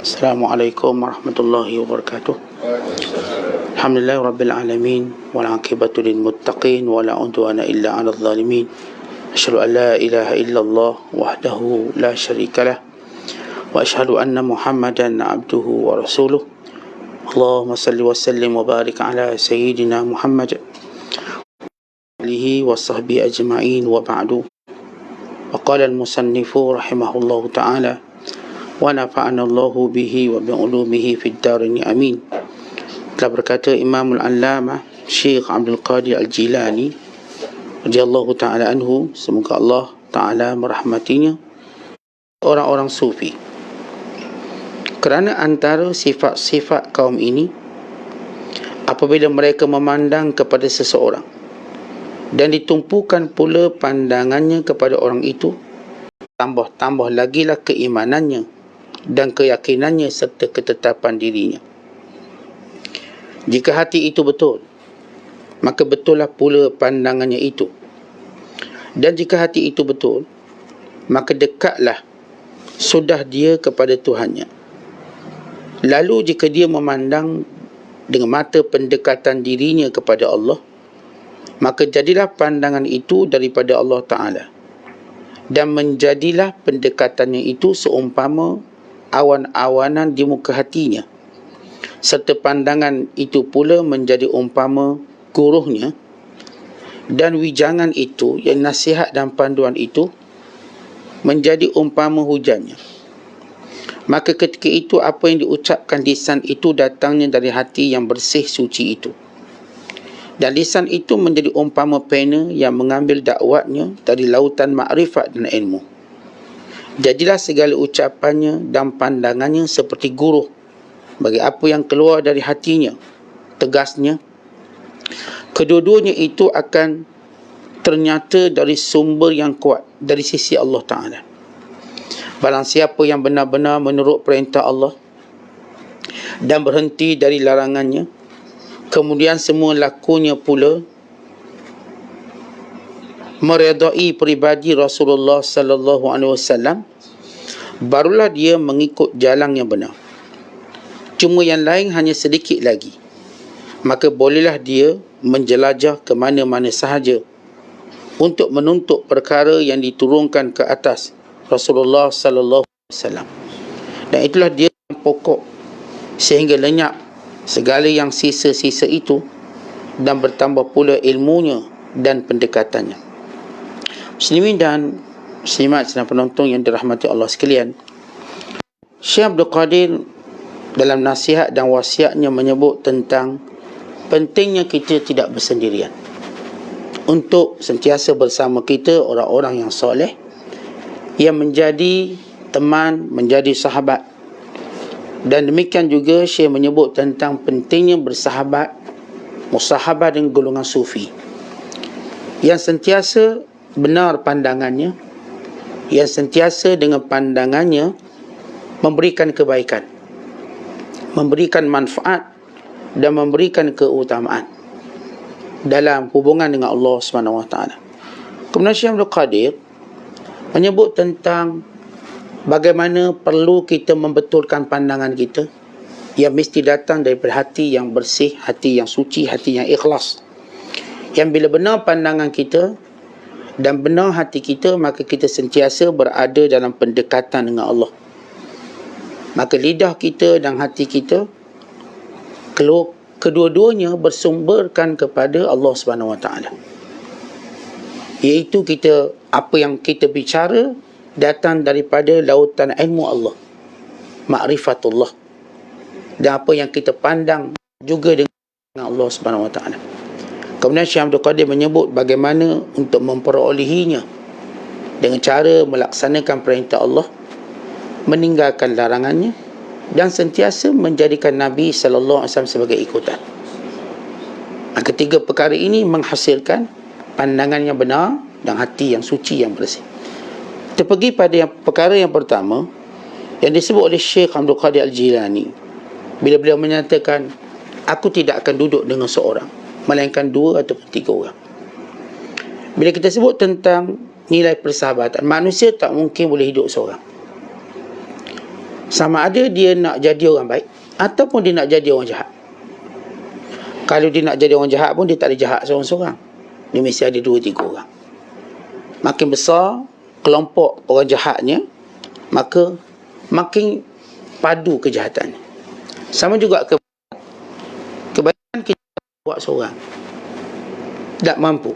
Assalamualaikum warahmatullahi wabarakatuh. Alhamdulillah rabbil alamin wal aqibatu lil muttaqin wa la udwana illa 'alal zalimin. Asyhadu an la ilaha illallah wahdahu la syarikalah wa asyhadu anna Muhammadan 'abduhu wa rasuluh. Allahumma salli wa sallim wa barik ala sayyidina Muhammad alihi wa sahbihi ajma'in wa ba'du. Wa qala al-musannifu rahimahullahu ta'ala wa nafa'ana Allahu bihi wa bi'ulumihi fid darin amin. Telah berkata Imamul Allamah Syekh Abdul Qadir Al-Jilani radhiyallahu ta'ala anhu, semoga Allah ta'ala merahmatinya, orang-orang sufi, kerana antara sifat-sifat kaum ini, apabila mereka memandang kepada seseorang dan ditumpukan pula pandangannya kepada orang itu, tambah lagilah keimanannya dan keyakinannya serta ketetapan dirinya. Jika hati itu betul, maka betullah pula pandangannya itu. Dan jika hati itu betul, maka dekatlah sudah dia kepada Tuhannya. Lalu jika dia memandang dengan mata pendekatan dirinya kepada Allah, maka jadilah pandangan itu daripada Allah Ta'ala, dan menjadilah pendekatannya itu seumpama awan-awanan di muka hatinya, serta pandangan itu pula menjadi umpama guruhnya, dan wijangan itu, yang nasihat dan panduan itu, menjadi umpama hujannya. Maka ketika itu apa yang diucapkan lisan itu datangnya dari hati yang bersih suci itu, dan lisan itu menjadi umpama pena yang mengambil dakwatnya dari lautan makrifat dan ilmu. Jadilah segala ucapannya dan pandangannya seperti guru bagi apa yang keluar dari hatinya. Tegasnya, kedua-duanya itu akan ternyata dari sumber yang kuat dari sisi Allah Ta'ala. Barang siapa yang benar-benar menurut perintah Allah dan berhenti dari larangannya, kemudian semua lakunya pula meredai peribadi Rasulullah sallallahu alaihi wasallam, barulah dia mengikut jalan yang benar. Cuma yang lain hanya sedikit lagi, maka bolehlah dia menjelajah ke mana-mana sahaja untuk menuntut perkara yang diturunkan ke atas Rasulullah sallallahu alaihi wasallam. Dan itulah dia yang pokok, sehingga lenyap segala yang sisa-sisa itu, dan bertambah pula ilmunya dan pendekatannya. Muslimin dan muslimat sedang penonton yang dirahmati Allah sekalian, Syekh Abdul Qadir dalam nasihat dan wasiatnya menyebut tentang pentingnya kita tidak bersendirian, untuk sentiasa bersama kita orang-orang yang soleh, yang menjadi teman, menjadi sahabat. Dan demikian juga Syekh menyebut tentang pentingnya bersahabat, musahabah dengan golongan sufi, yang sentiasa benar pandangannya, yang sentiasa dengan pandangannya memberikan kebaikan, memberikan manfaat dan memberikan keutamaan dalam hubungan dengan Allah SWT. Kemudian Syekh Abdul Qadir menyebut tentang bagaimana perlu kita membetulkan pandangan kita, yang mesti datang daripada hati yang bersih, hati yang suci, hati yang ikhlas. Yang bila benar pandangan kita dan benar hati kita, maka kita sentiasa berada dalam pendekatan dengan Allah. Maka lidah kita dan hati kita, kedua-duanya bersumberkan kepada Allah SWT, iaitu kita, apa yang kita bicara datang daripada lautan ilmu Allah, ma'rifatullah, dan apa yang kita pandang juga dengan Allah SWT. Kemudian Syekh Abdul Qadir menyebut bagaimana untuk memperolehinya, dengan cara melaksanakan perintah Allah, meninggalkan larangannya, dan sentiasa menjadikan Nabi sallallahu alaihi wasallam sebagai ikutan. Ketiga perkara ini menghasilkan pandangan yang benar dan hati yang suci, yang bersih. Kita pergi pada perkara yang pertama yang disebut oleh Syekh Abdul Qadir Al-Jilani, bila beliau menyatakan, aku tidak akan duduk dengan seorang, melainkan dua atau tiga orang. Bila kita sebut tentang nilai persahabatan, manusia tak mungkin boleh hidup seorang. Sama ada dia nak jadi orang baik ataupun dia nak jadi orang jahat. Kalau dia nak jadi orang jahat pun dia tak ada jahat seorang-seorang. Dia mesti ada 2-3 orang. Makin besar kelompok orang jahatnya, maka makin padu kejahatannya. Sama juga kebaikan kita buat seorang tak mampu,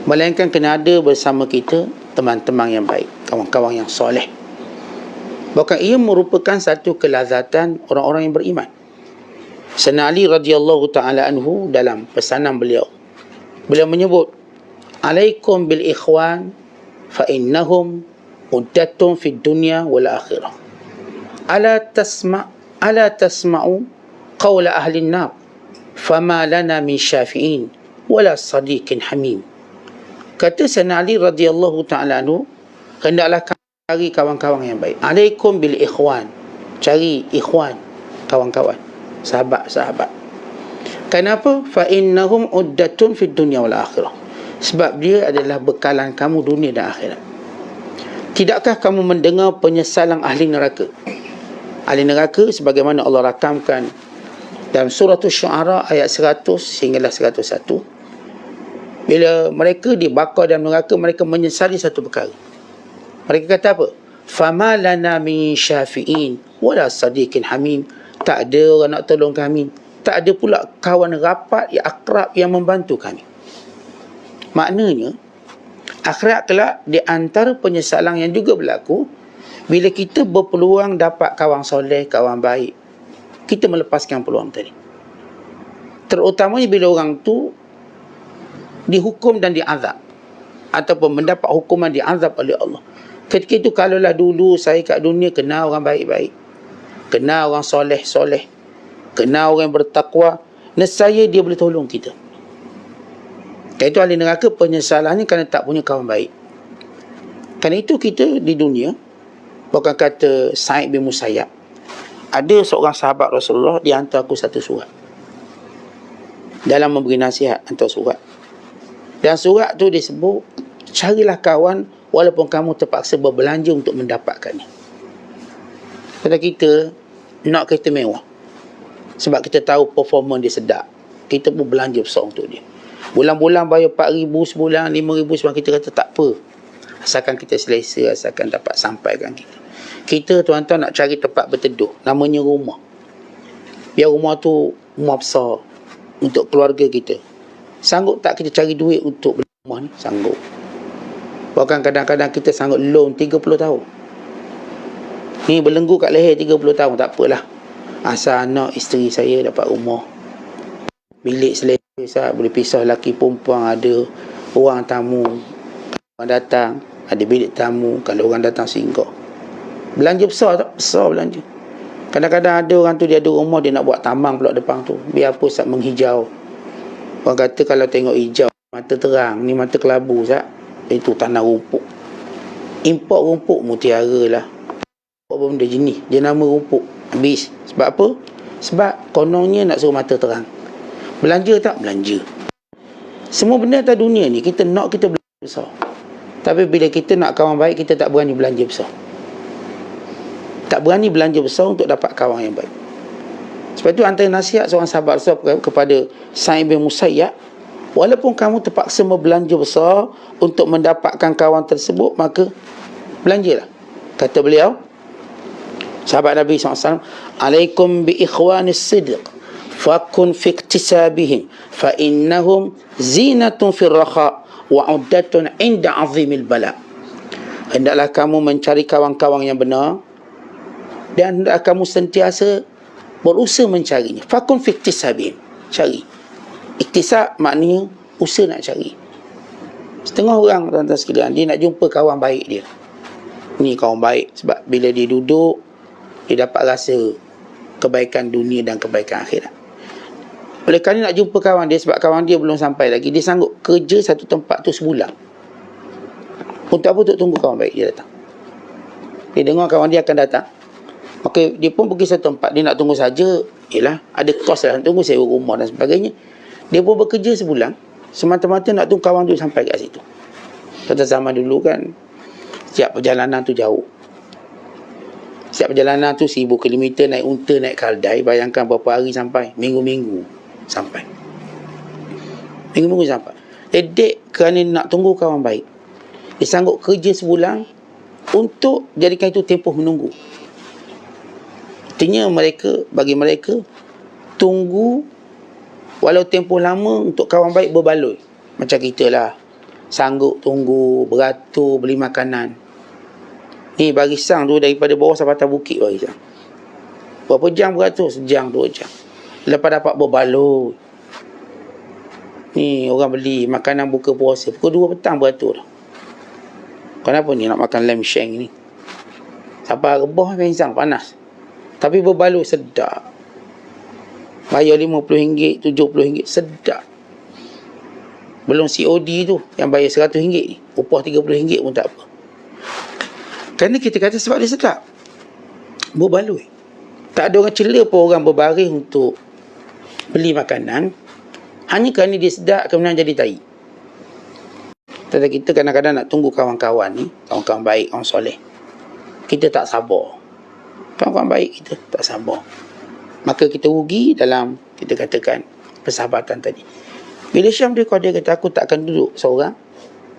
melainkan kena ada bersama kita teman-teman yang baik, kawan-kawan yang soleh. Bahkan ia merupakan satu kelazatan orang-orang yang beriman. Sayyidina Ali radhiyallahu ta'ala anhu dalam pesanan beliau menyebut, alaikum bil ikhwan fa innahum uddatun fid dunya wal akhirah. Ala tasma'u qawla ahli an-nar fama lana min syafi'in wala sadiqin hamim. Kata Sayyidina Ali radhiyallahu ta'ala anhu, hendaklah cari kawan-kawan yang baik. Alaikum bil ikhwan, cari ikhwan, kawan-kawan, sahabat-sahabat. Kenapa? Fa innahum uddatun fid dunya wal akhirah. Sebab dia adalah bekalan kamu dunia dan akhirat. Tidakkah kamu mendengar penyesalan ahli neraka? Ahli neraka sebagaimana Allah rakamkan dalam surah Asy-Syu'ara ayat 100 sehinggalah 101. Bila mereka dibakar dalam neraka, mereka menyesali satu perkara. Mereka kata apa? Fama lana min syafi'in wala sadiqin hamim. Tak ada orang nak tolong kami, tak ada pula kawan rapat yang akrab yang membantu kami. Maknanya akhirat kelak di antara penyesalan yang juga berlaku bila kita berpeluang dapat kawan soleh, kawan baik, kita melepaskan peluang tadi. Terutamanya bila orang tu dihukum dan diazab ataupun mendapat hukuman diazab oleh Allah. Ketika itu kalaulah dulu saya kat dunia kenal orang baik-baik, kenal orang soleh-soleh, kenal orang yang bertakwa, nescaya dia boleh tolong kita. Itu ahli neraka penyesalannya kerana tak punya kawan baik. Kerana itu kita di dunia, bukan kata Sa'id bin Musayyab, ada seorang sahabat Rasulullah, dia hantar aku satu surat. Dalam memberi nasihat, hantar surat. Dan surat tu disebut, carilah kawan walaupun kamu terpaksa berbelanja untuk mendapatkannya. Kata kita nak kereta mewah, sebab kita tahu performa dia sedap, kita pun belanja besar untuk dia. Bulan-bulan bayar 4,000 sebulan, 5,000 sebulan, kita kata tak apa, asalkan kita selesa, asalkan dapat sampaikan kita. Kita tuan-tuan nak cari tempat berteduh, namanya rumah. Biar rumah tu rumah besar untuk keluarga kita. Sanggup tak kita cari duit untuk beli rumah ni? Sanggup. Bahkan kadang-kadang kita sanggup loan 30 tahun. Ni belenggu kat leher 30 tahun, tak apalah. Asal anak isteri saya dapat rumah, bilik selesa, boleh pisah lelaki perempuan, ada orang tamu, orang datang, ada bilik tamu, kalau orang datang singgah. Belanja besar tak? Besar belanja. Kadang-kadang ada orang tu dia ada rumah, dia nak buat tambang pula depan tu, biar apa sat menghijau. Orang kata kalau tengok hijau, mata terang, ni mata kelabu sat. Itu tanah rumput. Import rumput mutiara lah, apa benda jenis, dia nama rumput. Habis. Sebab apa? Sebab kononnya nak suruh mata terang. Belanja tak? Belanja. Semua benda atas dunia ni kita nak, kita belanja besar. Tapi bila kita nak kawan baik, kita tak berani belanja besar. Tak berani belanja besar untuk dapat kawan yang baik. Sebab itu antara nasihat seorang sahabat kepada Sa'id bin Musayyab, walaupun kamu terpaksa berbelanja besar untuk mendapatkan kawan tersebut, maka belanjalah. Kata beliau, sahabat Nabi SAW, alaikum bi ikhwanis sidq fakun fi iktisabihim fa innahum zinatun fir rakha wa uddatun inda azimil bala. Hendaklah kamu mencari kawan-kawan yang benar dan hendaklah kamu sentiasa berusaha mencarinya. Fakun fi iktisabihim, cari. Iktisab maknanya usaha nak cari. Setengah orang tuan-tuan sekalian, dia nak jumpa kawan baik dia. Ni kawan baik sebab bila dia duduk, dia dapat rasa kebaikan dunia dan kebaikan akhirat. Oleh kerana nak jumpa kawan dia, sebab kawan dia belum sampai lagi, dia sanggup kerja satu tempat tu sebulan. Untuk apa? Untuk tunggu kawan baik dia datang. Dia dengar kawan dia akan datang, maka dia pun pergi satu tempat. Dia nak tunggu saja, ialah ada kos lah, tunggu sewa rumah dan sebagainya. Dia pun bekerja sebulan semata-mata nak tunggu kawan tu sampai kat situ. Pada zaman dulu kan, setiap perjalanan tu jauh. Setiap perjalanan tu 1000 km naik unta, naik kaldai. Bayangkan berapa hari sampai? Minggu-minggu sampai. Minggu-minggu sampai. Dedek kerana nak tunggu kawan baik. Dia sanggup kerja sebulan untuk jadikan itu tempoh menunggu. Artinya bagi mereka, tunggu walau tempoh lama untuk kawan baik berbaloi. Macam kita lah. Sanggup tunggu, beratur, beli makanan. Ni barisan tu daripada bawah sampai atas bukit barisan. Berapa jam beratur? Sejam, 2 jam. Lepas dapat berbaloi. Ni orang beli makanan buka puasa. Pukul 2 petang beratur. Kenapa ni nak makan lamb shank ni? Sampai rebah pingsan, panas. Tapi berbaloi sedap. Bayar RM50, RM70, sedap. Belum COD tu yang bayar RM100 ni. Upah RM30 pun tak apa. Kerana kita kata sebab dia sedap. Berbaloi. Tak ada orang cela pun orang berbaris untuk beli makanan hanya kerana dia sedap kemudian jadi tai. Tetapi kita kadang-kadang nak tunggu kawan-kawan ni, kawan-kawan baik, kawan soleh. Kita tak sabar. Kawan-kawan baik kita tak sabar. Maka kita rugi dalam, kita katakan, persahabatan tadi. Bila Syam dia kata, aku tak akan duduk seorang,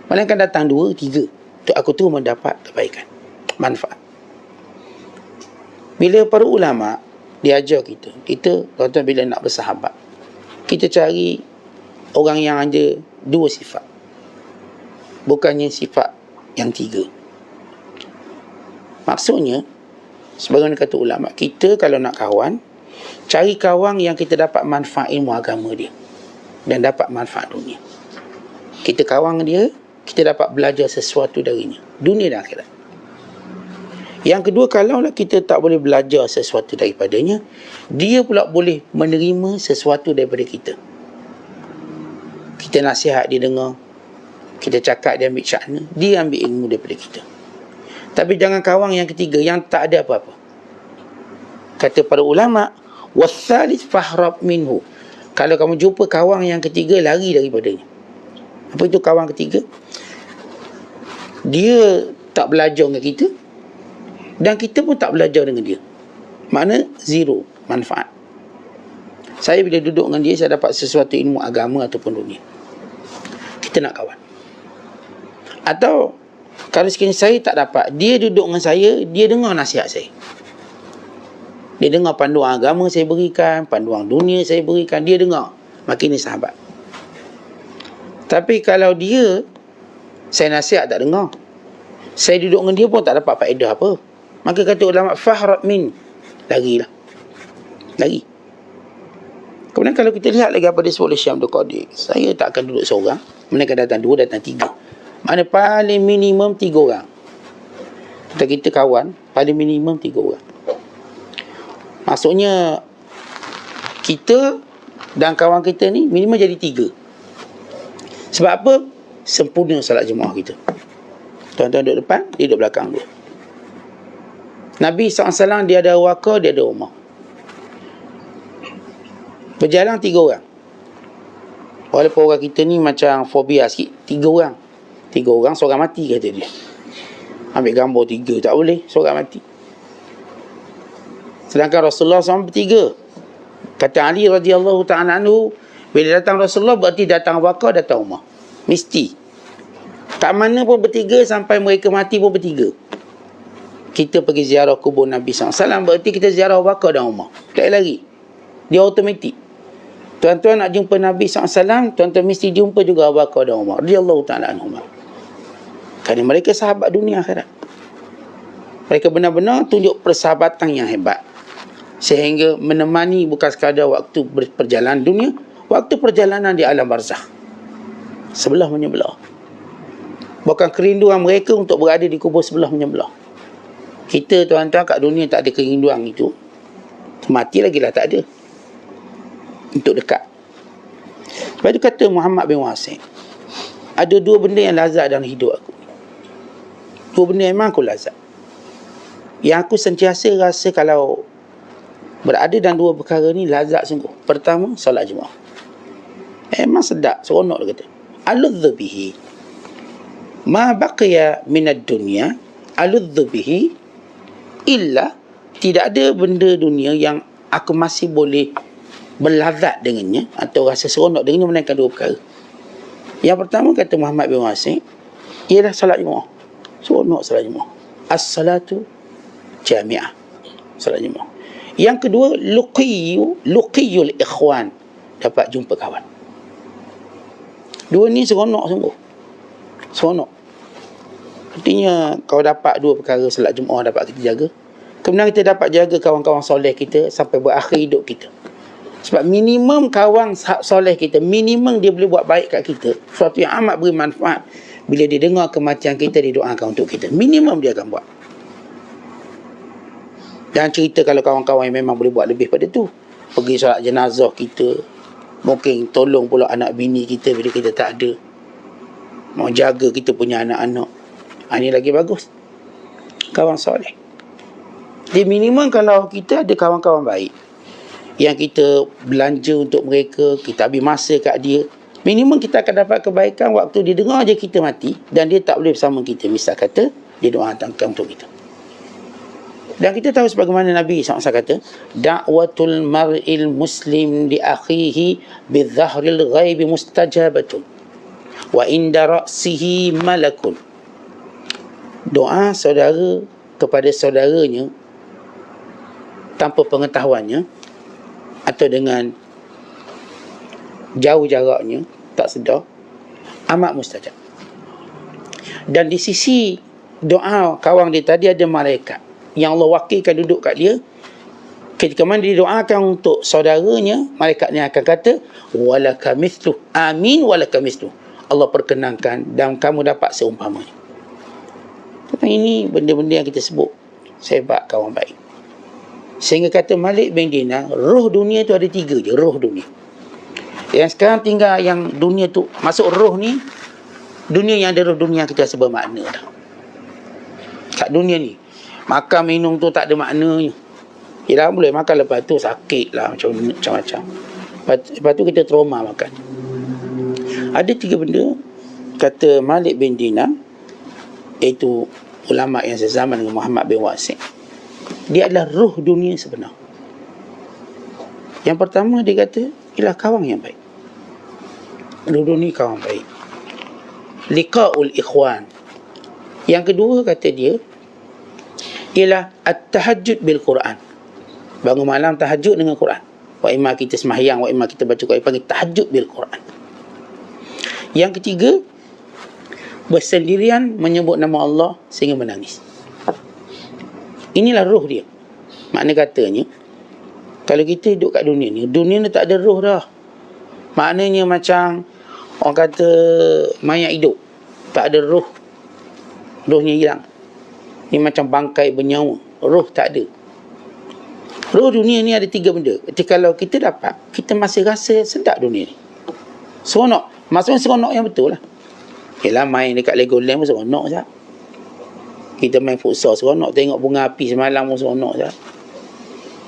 melainkan datang 2, 3 untuk aku tu mendapat kebaikan, manfaat. Bila para ulama diajar kita, tuan-tuan bila nak bersahabat, kita cari orang yang ada 2 sifat, bukannya sifat yang 3. Maksudnya, sebagaimana kata ulama, kita kalau nak kawan, cari kawan yang kita dapat manfaat ilmu agama dia dan dapat manfaat dunia. Kita kawan dia, kita dapat belajar sesuatu darinya, dunia dan akhirat. Yang kedua, kalaulah kita tak boleh belajar sesuatu daripadanya, dia pula boleh menerima sesuatu daripada kita. Kita nasihat, dia dengar. Kita cakap, dia ambil syakna. Dia ambil ilmu daripada kita. Tapi jangan kawan yang ketiga, yang tak ada apa-apa. Kata para ulama, wasalis fahrab minhu. Kalau kamu jumpa kawan yang ketiga, lari daripadanya. Apa itu kawan ketiga? Dia tak belajar dengan kita, dan kita pun tak belajar dengan dia. Makna zero manfaat. Saya bila duduk dengan dia, saya dapat sesuatu ilmu agama ataupun dunia. Kita nak kawan. Atau kalau sekiranya saya tak dapat, dia duduk dengan saya, dia dengar nasihat saya. Dia dengar panduan agama saya berikan, panduan dunia saya berikan, dia dengar. Maka ini sahabat. Tapi kalau dia, saya nasihat tak dengar, saya duduk dengan dia pun tak dapat faedah apa, maka kata ulama, fahrab min, larilah. Lari. Kemudian kalau kita lihat lagi apa disebut oleh Syekh Abdul Qadir, saya tak akan duduk seorang, mereka datang 2, datang 3. Maknanya paling minimum 3 orang. Kita kawan, paling minimum 3 orang. Maksudnya, kita dan kawan kita ni minimum jadi 3. Sebab apa? Sempurna salat jemaah kita. Tuan-tuan duduk depan, dia duduk belakang dulu. Nabi SAW dia ada waqah, dia ada rumah. Berjalan 3 orang. Walaupun orang kita ni macam fobia sikit, 3 orang. 3 orang, seorang mati kata dia. Ambil gambar 3, tak boleh, seorang mati. Sedangkan Rasulullah SAW bertiga. Kata Ali radhiyallahu ta'ala anhu, bila datang Rasulullah berarti datang waqah, datang rumah. Mesti. Tak mana pun bertiga, sampai mereka mati pun bertiga. Kita pergi ziarah kubur Nabi SAW, berarti kita ziarah waqah dan rumah. Tak lagi. Dia automatik. Tuan-tuan nak jumpa Nabi SAW, tuan-tuan mesti jumpa juga waqah dan rumah. Radhiyallahu ta'ala anhu. Kerana mereka sahabat dunia akhirat. Mereka benar-benar tunjuk persahabatan yang hebat. Sehingga menemani bukan sekadar waktu perjalanan dunia, waktu perjalanan di alam barzakh. Sebelah menyebelah. Bukan kerinduan mereka untuk berada di kubur sebelah menyebelah. Kita tuan-tuan kat dunia tak ada kerinduan itu. Mati lagi lah tak ada. Untuk dekat. Sebab itu kata Muhammad bin Wasim, ada 2 benda yang lazat dalam hidup aku. 2 benda yang memang aku lazat. Yang aku sentiasa rasa kalau berada dalam 2 perkara ni lazat sungguh. Pertama, solat jemaah. Memang sedap, seronok dia kata. Aludhu bihi. Ma baqiya minad dunya aludhu bihi illa tidak ada benda dunia yang aku masih boleh berlazat dengannya atau rasa seronok dengannya melainkan dua perkara. Yang pertama, kata Muhammad bin Wasi', ialah salat Jumaat. Seronok salat Jumaat. As-salatu jami'ah. Salat Jumaat. Yang kedua, luqiyul ikhwan. Dapat jumpa kawan. Dua ni seronok sungguh. Seronok. Artinya, kau dapat dua perkara salat Jumaat dapat kita jaga. Kemudian kita dapat jaga kawan-kawan soleh kita sampai berakhir hidup kita. Sebab minimum kawan soleh kita, minimum dia boleh buat baik kat kita, sesuatu yang amat beri manfaat. Bila dia dengar kematian kita, dia doakan untuk kita. Minimum dia akan buat. Dan cerita kalau kawan-kawan yang memang boleh buat lebih pada tu, pergi solat jenazah kita, mungkin tolong pula anak bini kita bila kita tak ada, mau jaga kita punya anak-anak. Ini lagi bagus, kawan soleh. Dia minimum kalau kita ada kawan-kawan baik yang kita belanja untuk mereka, kita habis masa kat dia, minimum kita akan dapat kebaikan waktu dia dengar je kita mati dan dia tak boleh bersama kita. Misal kata, dia doa hantarkan untuk kita. Dan kita tahu sebagaimana Nabi SAW kata, da'watul mar'il muslim li akhihi bizahril ghaibi mustajabatun wa inda ra'sihi malakun. Doa saudara kepada saudaranya tanpa pengetahuannya atau dengan jauh jaraknya, tak sedar, amat mustajab. Dan di sisi doa kawan dia tadi ada malaikat yang Allah wakilkan duduk kat dia. Ketika mana dia doakan untuk saudaranya, malaikat ni akan kata, walaka mithluh, amin walaka mithluh, Allah perkenankan dan kamu dapat seumpamanya. Ini benda-benda yang kita sebut sebat kawan baik. Sehingga kata Malik bin Dinar, roh dunia tu ada tiga je, roh dunia. Yang sekarang tinggal yang dunia tu, masuk roh ni, dunia yang ada roh dunia kita rasa bermakna dah. Kat dunia ni, makan minum tu tak ada maknanya. Yelah, boleh makan lepas tu sakit lah, macam-macam. Lepas tu kita trauma makan. Ada tiga benda, kata Malik bin Dinar, iaitu ulama yang sezaman dengan Muhammad bin Wasi', dia adalah roh dunia sebenar. Yang pertama dia kata, ialah kawan yang baik. Roh dunia kawan baik. Liqa'ul ikhwan. Yang kedua kata dia, ialah at-tahajjud bil Quran. Bangun malam tahajud dengan Quran. Wa imma kita sembahyang, wa imma kita baca Quran, panggil tahajud bil Quran. Yang ketiga, bersendirian menyebut nama Allah sehingga menangis. Inilah roh dia. Makna katanya, kalau kita hidup kat dunia ni tak ada roh dah. Maknanya macam orang kata mayat hidup, tak ada roh. Rohnya hilang. Ni macam bangkai bernyawa, roh tak ada. Roh dunia ni ada tiga benda. Jadi kalau kita dapat, kita masih rasa sedap dunia ni. Seronok. Maksudnya seronok yang betul lah. Yelah, main dekat Legoland pun seronok je. Kita main futsal seronok, tengok bunga api semalam pun seronok je.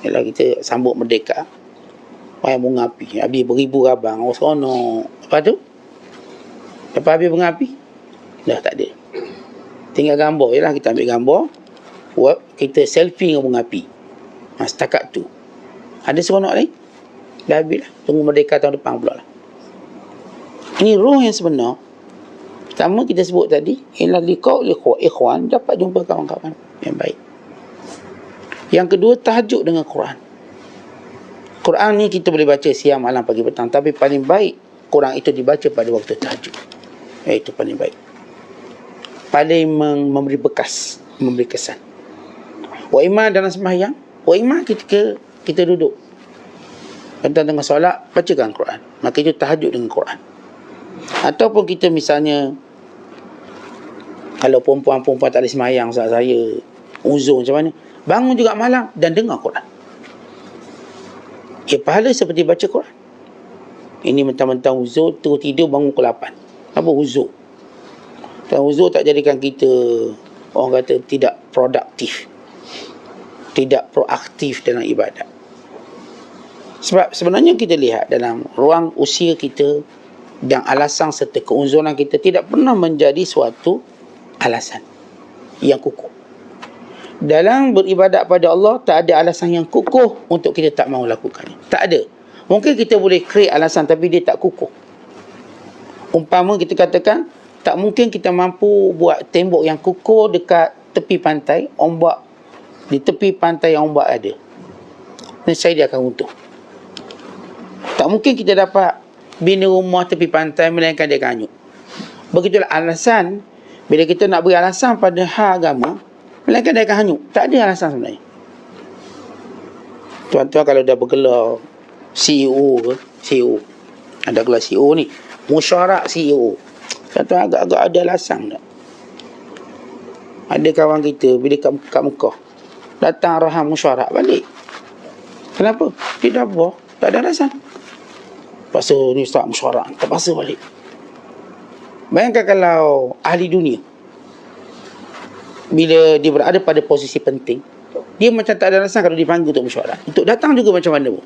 Yelah, kita sambut merdeka, main bunga api, habis beribu abang, oh seronok. Lepas habis bunga api, dah tak ada. Tinggal gambar je lah, kita ambil gambar, kita selfie dengan bunga api. Setakat tu. Ada seronok lain? Dah habis lah, tunggu merdeka tahun depan pula lah. Ini roh yang sebenar. Pertama kita sebut tadi, ialah liqa'ul ikhwan, dapat jumpa kawan-kawan yang baik. Yang kedua, tahajud dengan Quran. Quran ni kita boleh baca siang, malam, pagi, petang, tapi paling baik Quran itu dibaca pada waktu tahajud. Itu paling baik. Paling memberi bekas, memberi kesan. Wa imma dalam sembahyang, wa imma ketika kita duduk tengah solat, bacakan Quran. Maka itu tahajud dengan Quran. Ataupun kita misalnya, kalau perempuan-perempuan tak boleh sembahyang, saya uzur macam mana, bangun juga malam dan dengar Quran. Pahala seperti baca Quran. Ini mentang-mentang uzur, terus tidur bangun pukul 8. Apa uzur? Dan uzur tak jadikan kita, orang kata, tidak produktif, tidak proaktif dalam ibadat. Sebab sebenarnya kita lihat dalam ruang usia kita dan alasan serta keuzuran kita tidak pernah menjadi suatu alasan yang kukuh. Dalam beribadat pada Allah, tak ada alasan yang kukuh untuk kita tak mahu lakukannya. Tak ada. Mungkin kita boleh create alasan, tapi dia tak kukuh. Umpama kita katakan, tak mungkin kita mampu buat tembok yang kukuh dekat tepi pantai, ombak. Di tepi pantai yang ombak ada. Nescaya dia akan runtuh. Tak mungkin kita dapat bina rumah tepi pantai, melainkan dia akan hanyut. Begitulah alasan, bila kita nak beri alasan pada hal agama, melainkan dia akan hanyut. Tak ada alasan sebenarnya. Tuan-tuan kalau dah bergelar CEO ke, CEO, ada gelar CEO ni, musyarak CEO, tuan-tuan agak-agak ada alasan tak? Ada kawan kita bila kat Mekah, datang arahan musyarak balik. Kenapa? Dia dah buah, tak ada alasan. Paksa ni ustaz musyarak, terpaksa balik. Bayangkan kalau ahli dunia, bila dia berada pada posisi penting, dia macam tak ada alasan kalau dipanggil untuk mesyuarat. Untuk datang juga macam mana pun.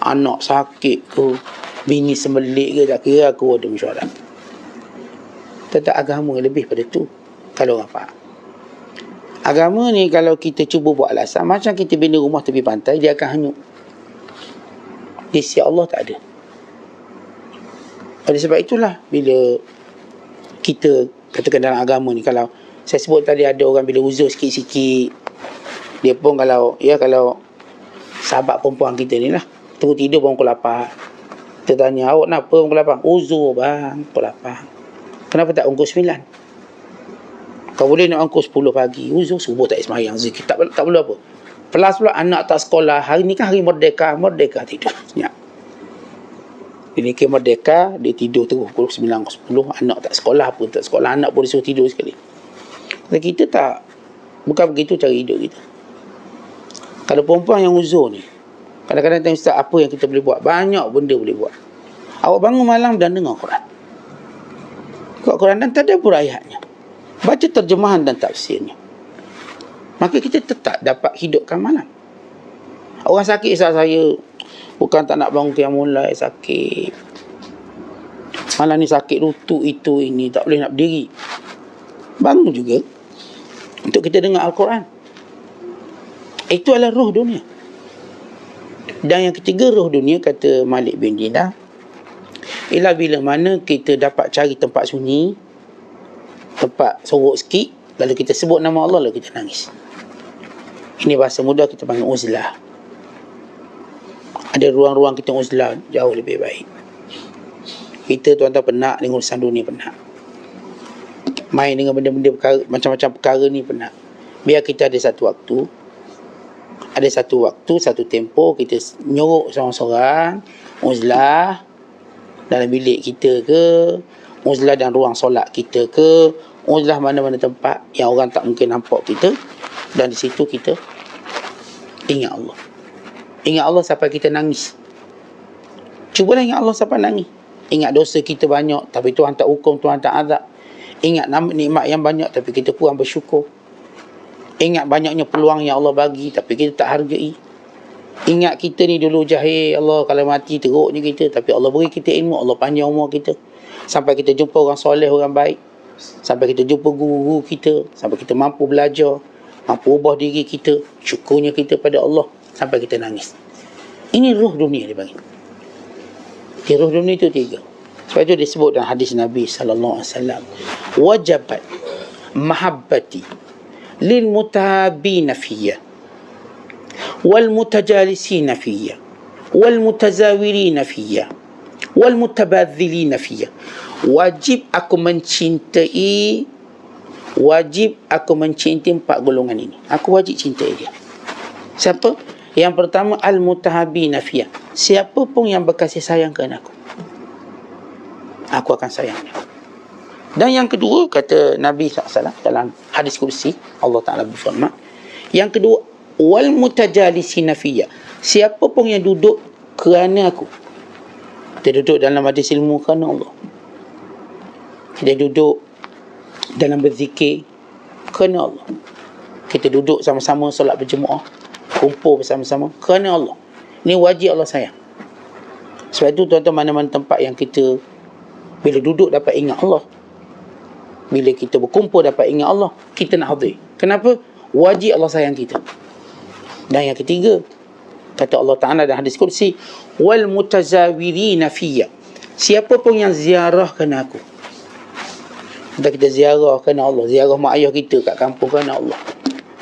Anak sakit ke, bini sembelik ke, tak kira aku ada mesyuarat. Tetap agama lebih pada tu. Kalau orang faham. Agama ni kalau kita cuba buat alasan, macam kita bina rumah tepi pantai, dia akan hanyut. Di sisi Allah tak ada. Oleh sebab itulah, bila kita katakan dalam agama ni, kalau saya sebut tadi ada orang bila uzur sikit-sikit, dia pun kalau sahabat perempuan kita ni lah, tunggu tidur pukul 8. Kita tanya, awak kenapa pukul 8? Uzur bang, pukul 8. Kenapa tak pukul 9? Kau boleh nak pukul 10 pagi. Uzur subuh tak semayang, zikir tak perlu apa. Plus pula anak tak sekolah. Hari ni kan hari merdeka tidur senyap. Bila ke merdeka, dia tidur terus pukul 9, 10. Anak tak sekolah pun tak sekolah. Anak pun disuruh tidur sekali. Dan kita tak, bukan begitu cara hidup kita. Kalau perempuan yang uzur ni, kadang-kadang tanya ustaz, apa yang kita boleh buat? Banyak benda boleh buat. Awak bangun malam dan dengar Quran. Quran dan tadabbur ayatnya. Baca terjemahan dan tafsirnya. Maka kita tetap dapat hidupkan malam. Orang sakit, ustaz saya bukan tak nak bangun qiyamul lail, sakit. Malam ni sakit lutut itu ini, tak boleh nak berdiri. Bangun juga untuk kita dengar Al-Quran. Itu adalah roh dunia. Dan yang ketiga, roh dunia, kata Malik bin Dinar, ialah bila mana kita dapat cari tempat sunyi, tempat sorok sikit, lalu kita sebut nama Allah, lalu kita nangis. Ini bahasa mudah kita panggil uzlah. Ada ruang-ruang kita uzlah jauh lebih baik. Kita tuan-tuan penat dengan urusan dunia, penat main dengan benda-benda perkara, macam-macam perkara ni penat. Biar kita ada satu waktu, satu tempoh, kita nyorok seorang-seorang, uzlah dalam bilik kita ke, uzlah dalam ruang solat kita ke, uzlah mana-mana tempat yang orang tak mungkin nampak kita, dan di situ kita ingat Allah. Ingat Allah sampai kita nangis. Cubalah ingat Allah sampai nangis. Ingat dosa kita banyak, tapi Tuhan tak hukum, Tuhan tak azab. Ingat nikmat yang banyak, tapi kita kurang bersyukur. Ingat banyaknya peluang yang Allah bagi, tapi kita tak hargai. Ingat kita ni dulu jahil, Allah kalau mati teruknya kita, tapi Allah beri kita ilmu, Allah panjang umur kita. Sampai kita jumpa orang soleh, orang baik. Sampai kita jumpa guru-guru kita. Sampai kita mampu belajar, mampu ubah diri kita. Syukurnya kita pada Allah. Sampai kita nangis. Ini roh dunia dia bagi. Roh dunia itu 3. Sebab itu disebut dalam hadis Nabi SAW, wajabat mahabbati lil mutahabina fiyya wal mutajalisina fiyya wal mutazawirina fiyya wal mutabadzilina fiyya. Wajib aku mencintai 4 golongan ini. Aku wajib cintai dia. Siapa? Yang pertama, al-mutahabina fiyya. Siapa pun yang berkasih sayang kepada aku akan sayang dia. Dan yang kedua, kata Nabi SAW dalam hadis kursi, Allah Ta'ala berfirman, yang kedua, wal mutajalisina fiyya. Siapa pun yang duduk kerana aku. Kita duduk dalam majlis ilmu kerana Allah. Kita duduk dalam berzikir kerana Allah. Kita duduk sama-sama solat berjemaah, kumpul bersama-sama kerana Allah. Ini wajib Allah sayang. Sebab itu tuan-tuan, mana-mana tempat yang kita bila duduk dapat ingat Allah, bila kita berkumpul dapat ingat Allah, kita nak hadir. Kenapa? wajib Allah sayang kita. Dan yang ketiga, kata Allah Ta'ala dalam hadis kursi, wal mutazawirina fiyya, siapa pun yang ziarahkan aku. Kita ziarah kerana Allah, ziarah mak ayah kita kat kampung kerana Allah.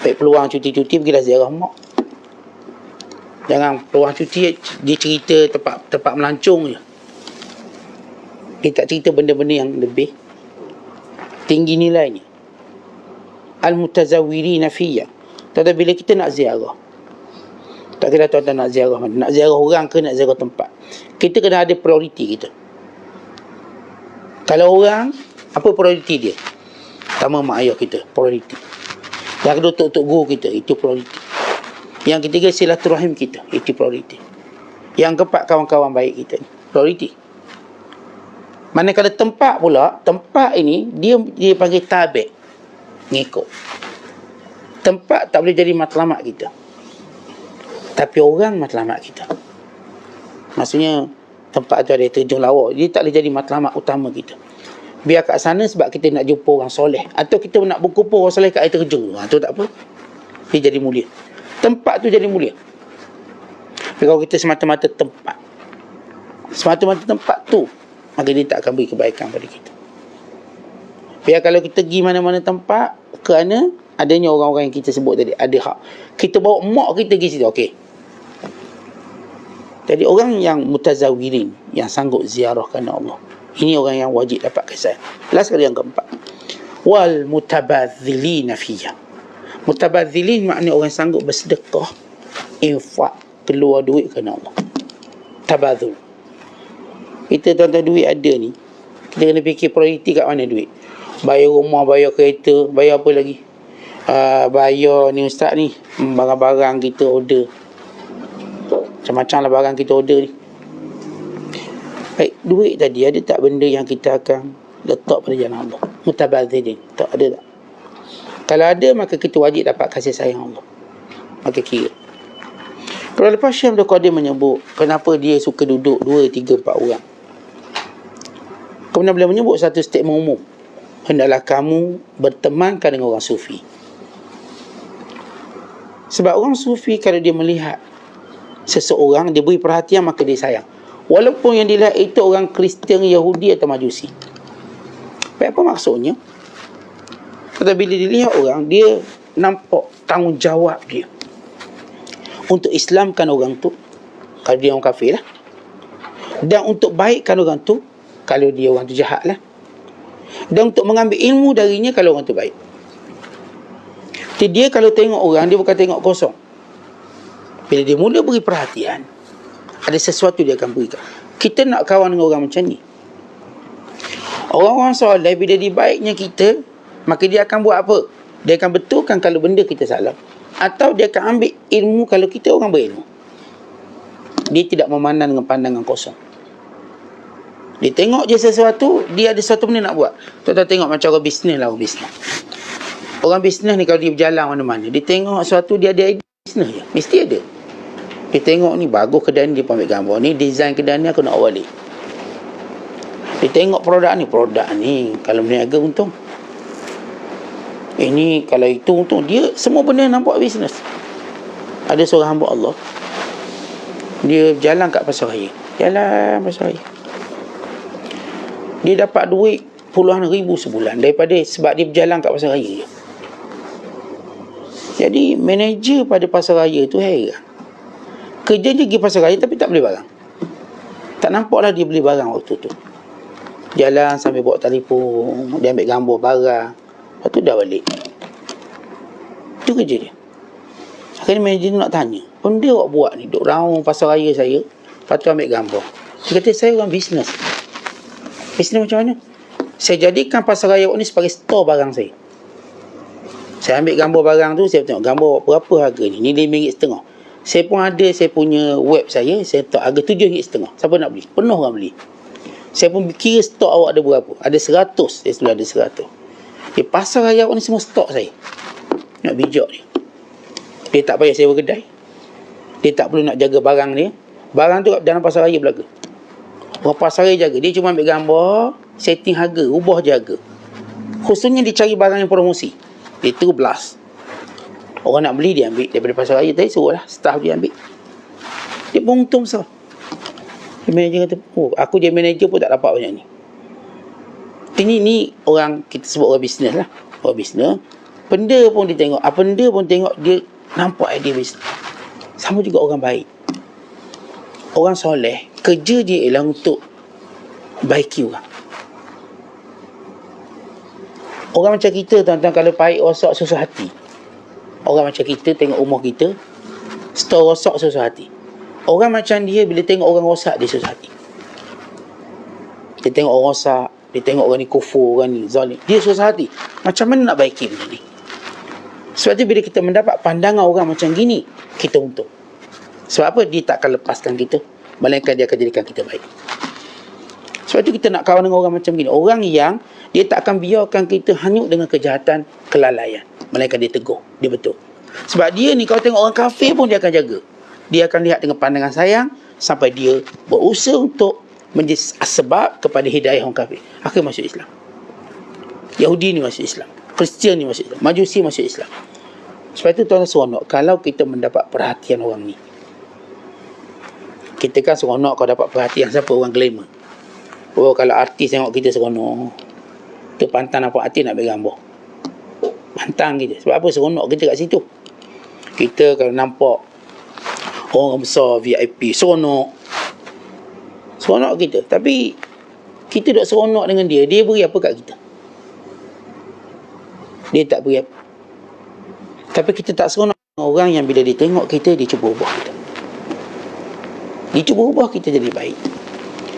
Baik peluang cuti-cuti, pergilah ziarah mak. Jangan peluang cuti dia cerita tempat melancong je. Dia tak cerita benda-benda yang lebih tinggi nilainya. Al-mutazawwirina fiyya. Tetapi bila kita nak ziarah, tak kira tuan-tuan nak ziarah mana, nak ziarah orang ke nak ziarah tempat, kita kena ada prioriti kita. Kalau orang, apa prioriti dia? Pertama, mak ayah kita, prioriti. Yang kedua, tok-tok guru kita, itu prioriti. Yang ketiga, silaturahim kita, itu prioriti. Yang keempat, kawan-kawan baik kita, prioriti. Manakala tempat pula, tempat ini dia panggil tabi', ngikut. Tempat tak boleh jadi matlamat kita, tapi orang matlamat kita. Maksudnya tempat tu ada terjun lawa, dia tak boleh jadi matlamat utama kita. Biar kat sana sebab kita nak jumpa orang soleh, atau kita nak berkumpul orang soleh kat air terjun, tu tak apa, dia jadi mulia. Tempat tu jadi mulia. Tapi kalau kita semata-mata tempat tu, maka dia tak akan beri kebaikan pada kita. Biar kalau kita pergi mana-mana tempat, kerana adanya orang-orang yang kita sebut tadi, ada hak. Kita bawa mak kita pergi situ, okey. Jadi orang yang mutazawirin, yang sanggup ziarah kerana Allah, ini orang yang wajib dapat kasih. Last kali yang keempat, wal mutabadzilina fiyya. Mutabadzilin maknanya orang sanggup bersedekah, infak, keluar duit kerana Allah. Tabadzul. Kita tuan-tuan duit ada ni, kita kena fikir prioriti kat mana duit. Bayar rumah, bayar kereta, bayar apa lagi? Bayar ni ustaz ni, barang-barang kita order. Macam-macam lah barang kita order ni. Baik, duit tadi ada tak benda yang kita akan letak pada jalan Allah? Mutabadzilin. Tak ada tak? Kalau ada, maka kita wajib dapat kasih sayang Allah. Maka kira. Kalau lepas Syekh Abdul Qadir menyebut kenapa dia suka duduk 2, 3, 4 orang, kemudian beliau menyebut satu statement umum, hendaklah kamu bertemankan dengan orang sufi. Sebab orang sufi kalau dia melihat seseorang, dia beri perhatian, maka dia sayang. Walaupun yang dilihat itu orang Kristian, Yahudi atau Majusi. Apa maksudnya? Tetapi bila dilihat orang, dia nampak tanggungjawab dia untuk Islamkan orang tu, kalau dia orang kafir lah, dan untuk baikkan orang tu, kalau dia orang tu jahat lah, dan untuk mengambil ilmu darinya kalau orang tu baik. Jadi dia kalau tengok orang, dia bukan tengok kosong. Bila dia mula beri perhatian, ada sesuatu dia akan berikan. Kita nak kawan dengan orang macam ni. Orang-orang soleh, bila dia baiknya kita, maka dia akan buat apa? Dia akan betulkan kalau benda kita salah, atau dia akan ambil ilmu kalau kita orang berilmu. Dia tidak memandang dengan pandangan kosong. Dia tengok je sesuatu, dia ada sesuatu benda nak buat. Tuan-tuan tengok macam orang bisnes lah, orang bisnes. Orang bisnes ni kalau dia berjalan mana-mana, dia tengok sesuatu, dia ada idea bisnes je. Mesti ada. Dia tengok ni bagus kedai ni, dia pun ambil gambar. Ni design kedai ni aku nak balik. Dia tengok produk ni kalau berniaga untung. Ini kalau itu untung. Dia semua benda nampak bisnes. Ada seorang hamba Allah, dia berjalan kat pasar raya. Jalan pasar raya, dia dapat duit puluhan ribu sebulan daripada sebab dia berjalan kat pasar raya je. Jadi manager pada pasar raya tu heran. Kerja dia pergi pasar raya tapi tak beli barang. Tak nampaklah dia beli barang waktu tu. Jalan sambil bawa telefon, dia ambil gambar barang, lepas tu dah balik. Itu kerja dia. Akhirnya manager nak tanya, benda awak buat ni, duk raung pasar raya saya, lepas tu ambil gambar. Dia kata, saya orang bisnes. Bisnes macam mana? Saya jadikan pasar raya awak ni sebagai store barang saya. Saya ambil gambar barang tu, saya tengok gambar berapa harga ni. Ni RM5.50. Saya pun ada, saya punya web saya letak harga RM7.50. Siapa nak beli? Penuh orang beli. Saya pun kira stok awak ada berapa. Ada 100. Saya sudah ada 100. Dia pasar raya awak ni semua stok saya. Nak bijak dia. Dia tak payah sewa kedai. Dia tak perlu nak jaga barang dia. Barang tu dalam pasar raya belaka. Orang pasar raya jaga. Dia cuma ambil gambar, setting harga, ubah je harga. Khususnya dia cari barang yang promosi. Dia terus blast. Orang nak beli dia ambil daripada pasar raya tadi, suruhlah staff dia ambil. Dia pun untung besar. Manager kata, aku jadi manager pun tak dapat banyak ni. Ini orang, kita sebut orang bisnes lah. Orang bisnes, benda pun dia tengok, benda pun tengok, dia nampak idea bisnes. Sama juga orang baik. Orang soleh, kerja dia ialah untuk baiki orang. Orang macam kita, tuan-tuan, kalau baik rosak susah hati. Orang macam kita tengok rumah kita, store rosak susah hati. Orang macam dia, bila tengok orang rosak, dia susah hati. Dia tengok orang rosak, dia tengok orang ni kufur, orang ni zalim, dia susah hati. Macam mana nak baiki benda ni? Sebab tu bila kita mendapat pandangan orang macam gini, kita untung. Sebab apa? Dia tak akan lepaskan kita, melainkan dia akan jadikan kita baik. Sebab tu kita nak kawan dengan orang macam gini. Orang yang dia tak akan biarkan kita hanyut dengan kejahatan, kelalaian, melainkan dia tegur, dia betul. Sebab dia ni, kalau tengok orang kafir pun dia akan jaga. Dia akan lihat dengan pandangan sayang sampai dia berusaha untuk menjadi sebab kepada hidayah orang kafir. Akhir masuk Islam. Yahudi ni masuk Islam, Kristian ni masuk Islam, Majusi masuk Islam. Sebab itu tuan seronok kalau kita mendapat perhatian orang ni. Kita kan seronok kalau dapat perhatian siapa? Orang glamour. Kalau artis tengok kita seronok, tu pantang nampak artis nak ambil gambar, pantang kita. Sebab apa? Seronok kita kat situ. Kita kalau nampak orang besar VIP, seronok kita. Tapi kita duk seronok dengan dia, dia beri apa kat kita? Dia tak beri apa. Tapi kita tak seronok dengan orang yang bila dia tengok kita, dia cuba ubah kita. Dia cuba ubah kita jadi baik.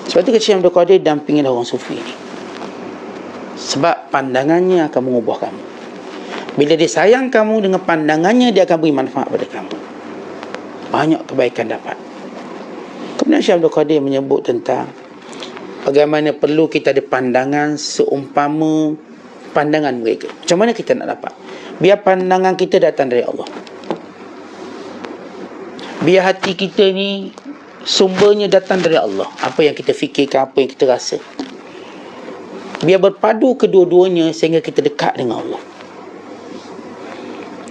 Sebab tu Syekh Abdul Qadir dampingilah orang sufi ni. Sebab pandangannya akan mengubah kamu. Bila dia sayang kamu, dengan pandangannya dia akan beri manfaat pada kamu. Banyak kebaikan dapat. Kemudian Syekh Abdul Qadir menyebut tentang bagaimana perlu kita ada pandangan seumpama pandangan mereka. Macam mana kita nak dapat? Biar pandangan kita datang dari Allah. Biar hati kita ni sumbernya datang dari Allah. Apa yang kita fikirkan, apa yang kita rasa. Biar berpadu kedua-duanya sehingga kita dekat dengan Allah.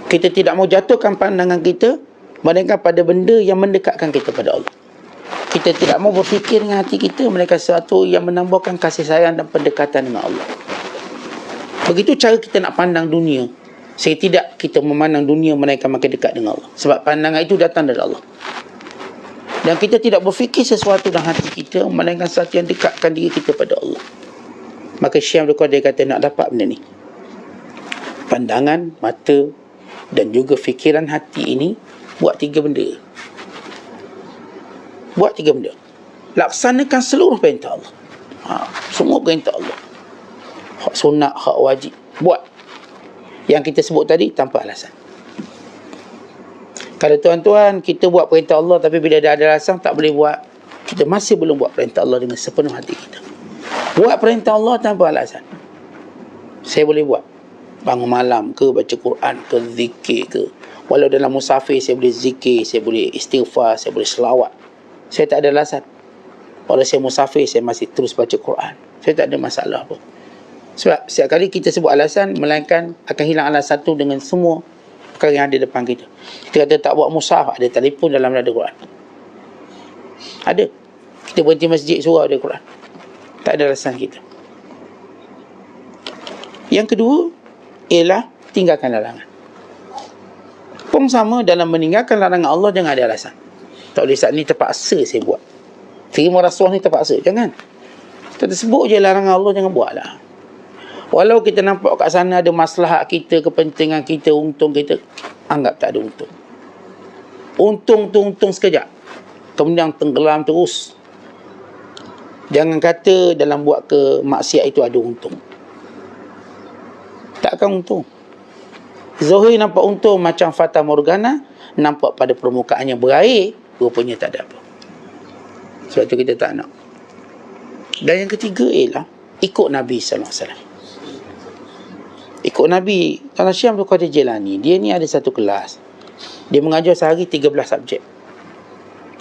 Kita tidak mau jatuhkan pandangan kita melainkan pada benda yang mendekatkan kita pada Allah. Kita tidak mau berfikir dengan hati kita melainkan sesuatu yang menambahkan kasih sayang dan pendekatan dengan Allah. Begitu cara kita nak pandang dunia, sehingga tidak kita memandang dunia melainkan makin dekat dengan Allah. Sebab pandangan itu datang dari Allah. Dan kita tidak berfikir sesuatu dalam hati kita melainkan sesuatu yang dekatkan diri kita pada Allah. Maka Syekh Abdul Qadir kata, nak dapat benda ni, pandangan, mata dan juga fikiran hati ini, buat 3 benda. Buat 3 benda. Laksanakan seluruh perintah Allah. Semua perintah Allah. Hak sunat, hak wajib. Buat. Yang kita sebut tadi tanpa alasan. Kalau tuan-tuan kita buat perintah Allah tapi bila dah ada alasan tak boleh buat, kita masih belum buat perintah Allah dengan sepenuh hati kita. Buat perintah Allah tanpa alasan. Saya boleh buat. Bangun malam ke, baca Quran ke, zikir ke. Walau dalam musafir saya boleh zikir, saya boleh istighfar, saya boleh selawat. Saya tak ada alasan. Walau saya musafir, saya masih terus baca Quran. Saya tak ada masalah pun. Sebab setiap kali kita sebut alasan, melainkan akan hilang alasan tu dengan semua perkara yang ada depan kita. Kita kata tak buat mushaf, ada telefon dalam ada Quran. Ada. Kita berhenti masjid, surah ada Quran. Tak ada alasan kita. Yang kedua ialah tinggalkan larangan. Pun sama dalam meninggalkan larangan Allah, jangan ada alasan. Tak boleh saat ni terpaksa saya buat. Terima rasuah ni terpaksa. Jangan. Kita sebut je larangan Allah, jangan buat lah. Walau kita nampak kat sana ada maslahat kita, kepentingan kita, untung kita, anggap tak ada untung. Untung tu untung sekejap, kemudian tenggelam terus. Jangan kata dalam buat ke maksiat itu ada untung. Takkan untung. Zahir nampak untung macam Fata Morgana, nampak pada permukaannya berair, rupanya tak ada apa. Sebab tu kita tak nak. Dan yang ketiga ialah ikut Nabi SAW. Ikut Nabi. Kalau Syekh Abdul Qadir Jilani, dia ni ada satu kelas, dia mengajar sehari 13 subjek.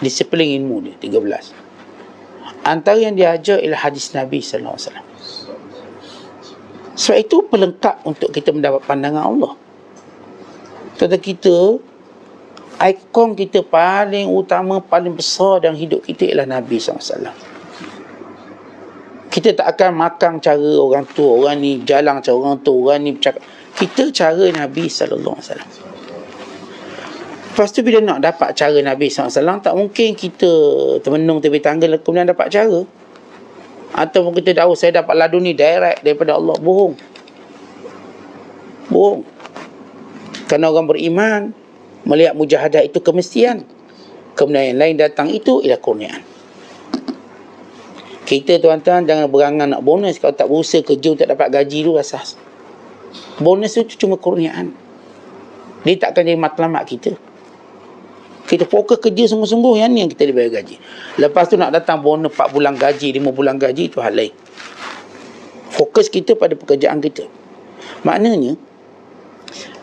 Disiplin ilmu dia 13. Antara yang dia ajar ialah hadis Nabi SAW. Sebab itu pelengkap untuk kita mendapat pandangan Allah. Kata kita, ikon kita paling utama, paling besar dalam hidup kita ialah Nabi SAW. Kita tak akan makan cara orang tu, orang ni jalan cara orang tu, orang ni bercakap. Kita cara Nabi SAW. Lepas tu bila nak dapat cara Nabi SAW, tak mungkin kita termenung tepi tangga kemudian dapat cara. Ataupun kita tahu saya dapat ladu ni direct daripada Allah. Bohong. Kerana orang beriman melihat mujahadah itu kemestian. Kemudian yang lain datang itu ialah kurniaan. Kita tuan-tuan jangan berangan nak bonus. Kalau tak berusaha kerja untuk dapat gaji tu asas. Bonus itu cuma kurniaan. Dia tak akan jadi matlamat kita. Kita fokus kerja sungguh-sungguh, yang ni yang kita dibayar gaji. Lepas tu nak datang bonus 4 bulan gaji, 5 bulan gaji, itu hal lain. Fokus kita pada pekerjaan kita. Maknanya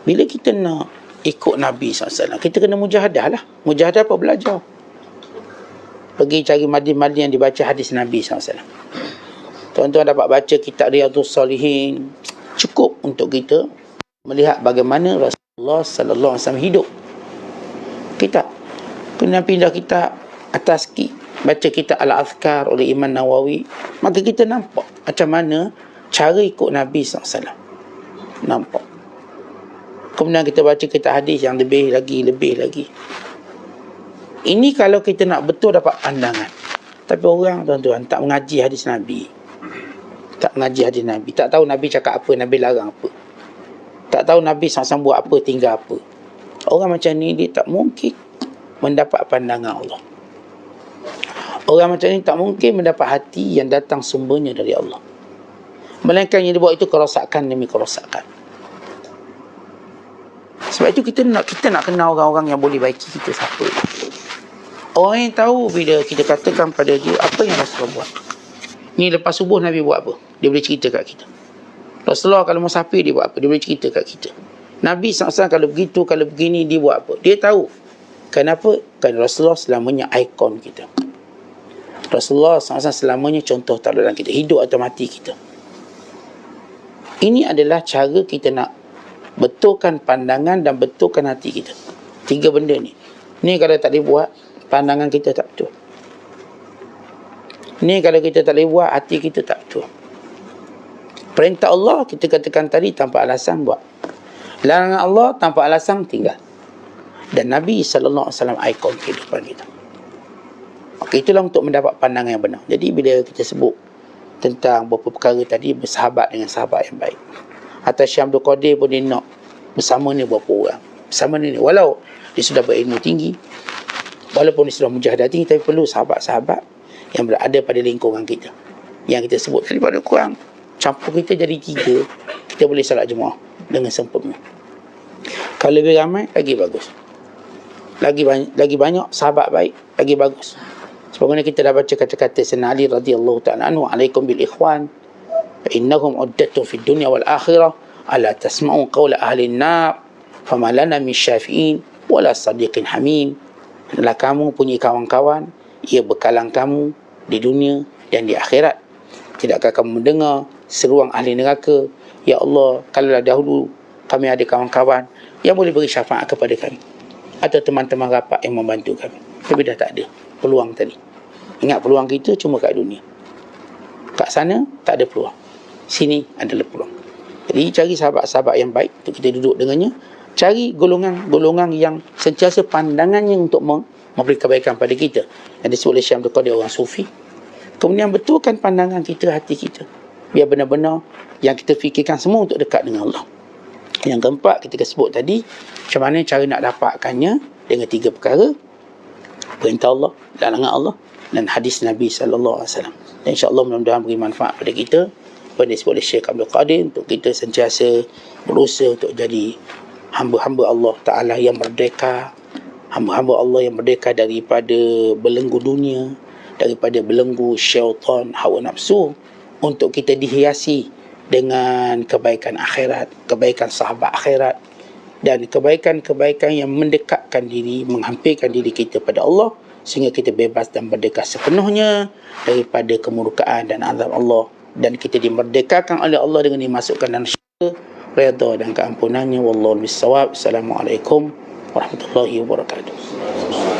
bila kita nak ikut Nabi SAW, kita kena mujahadah lah. Mujahadah apa? Belajar. Pergi cari madin-madin yang dibaca hadis Nabi SAW. Tuan-tuan dapat baca kitab Riyadhus Salihin, cukup untuk kita melihat bagaimana Rasulullah SAW hidup. Kita kena pindah kitab atas baca kitab Al-Azkar oleh Imam Nawawi, maka kita nampak macam mana cara ikut Nabi SAW. Nampak. Kemudian kita baca kitab hadis yang lebih lagi. Ini kalau kita nak betul dapat pandangan. Tapi orang tuan-tuan tak mengaji hadis Nabi. Tak mengaji hadis Nabi. Tak tahu Nabi cakap apa, Nabi larang apa. Tak tahu Nabi SAW buat apa, tinggal apa. Orang macam ni dia tak mungkin mendapat pandangan Allah. Orang macam ni tak mungkin mendapat hati yang datang sumbernya dari Allah. Melainkan yang dia buat itu kerosakan demi kerosakan. Sebab itu kita nak kenal orang-orang yang boleh baiki kita siapa. Orang yang tahu bila kita katakan pada dia apa yang Rasulullah buat. Ni lepas subuh Nabi buat apa? Dia boleh cerita kat kita. Rasulullah kalau musafir dia buat apa? Dia boleh cerita kat kita. Nabi SAW kalau begitu, kalau begini, dia buat apa? Dia tahu. Kenapa? Kerana Rasulullah selamanya ikon kita. Rasulullah SAW selamanya contoh tauladan kita. Hidup atau mati kita. Ini adalah cara kita nak betulkan pandangan dan betulkan hati kita. 3 benda ni. Ni kalau tak dibuat, pandangan kita tak betul. Ni kalau kita tak boleh buat, hati kita tak betul. Perintah Allah kita katakan tadi tanpa alasan buat. Larangan Allah tanpa alasan tinggal. Dan Nabi SAW ikon kehidupan kita. Maka itulah untuk mendapat pandangan yang benar. Jadi bila kita sebut tentang beberapa perkara tadi, bersahabat dengan sahabat yang baik. Atas Syekh Abdul Qadir pun dia nak bersama ni berapa orang. Bersama ni. Walau dia sudah berilmu tinggi, walaupun dia sudah mujahadah tinggi, tapi perlu sahabat-sahabat yang berada pada lingkungan kita. Yang kita sebut tadi pada kurang. Campur kita jadi 3, kita boleh salat jemaah dengan sempurna. Kalau lebih ramai, lagi bagus. Lagi banyak sahabat baik, lagi bagus. Sebagaimana kita dah baca kata-kata Sayyidina Ali radhiyallahu ta'ala anhu, alaikum bil ikhwan fa innahum uddatun fid dunya wal akhirah ala tasma'u qawla ahli an-nar fama lana min syafi'in wala sadiqin hamim. Adalah kamu punya kawan-kawan, ia bekalan kamu di dunia dan di akhirat. Tidakkah kamu mendengar seruang ahli neraka? Ya Allah, kalaulah dahulu kami ada kawan-kawan yang boleh beri syafaat kepada kami, atau teman-teman rapat yang membantu kami. Tapi dah tak ada peluang tadi. Ingat peluang kita cuma kat dunia. Kat sana tak ada peluang. Sini adalah peluang. Jadi cari sahabat-sahabat yang baik untuk kita duduk dengannya. Cari golongan-golongan yang sentiasa pandangannya untuk memberi kebaikan pada kita. Yang disebut oleh Syekh Abdul Qadir orang sufi. Kemudian betulkan pandangan kita, hati kita. Biar benar-benar yang kita fikirkan semua untuk dekat dengan Allah. Yang keempat kita sebut tadi, macam mana cara nak dapatkannya dengan 3 perkara. Perintah Allah, larangan Allah dan hadis Nabi SAW. Dan insya-Allah mudah-mudahan beri manfaat pada kita. Apa yang disebut oleh Syekh Abdul Qadir, untuk kita sentiasa berusaha untuk jadi hamba-hamba Allah Ta'ala yang merdeka. Hamba-hamba Allah yang merdeka daripada belenggu dunia, daripada belenggu syaitan, hawa nafsu, untuk kita dihiasi dengan kebaikan akhirat, kebaikan sahabat akhirat, dan kebaikan-kebaikan yang mendekatkan diri, menghampirkan diri kita pada Allah, sehingga kita bebas dan merdeka sepenuhnya daripada kemurkaan dan azab Allah, dan kita dimerdekakan oleh Allah dengan dimasukkan dalam syurga redha dan keampunannya. Wallahu bisawab. Assalamualaikum warahmatullahi wabarakatuh.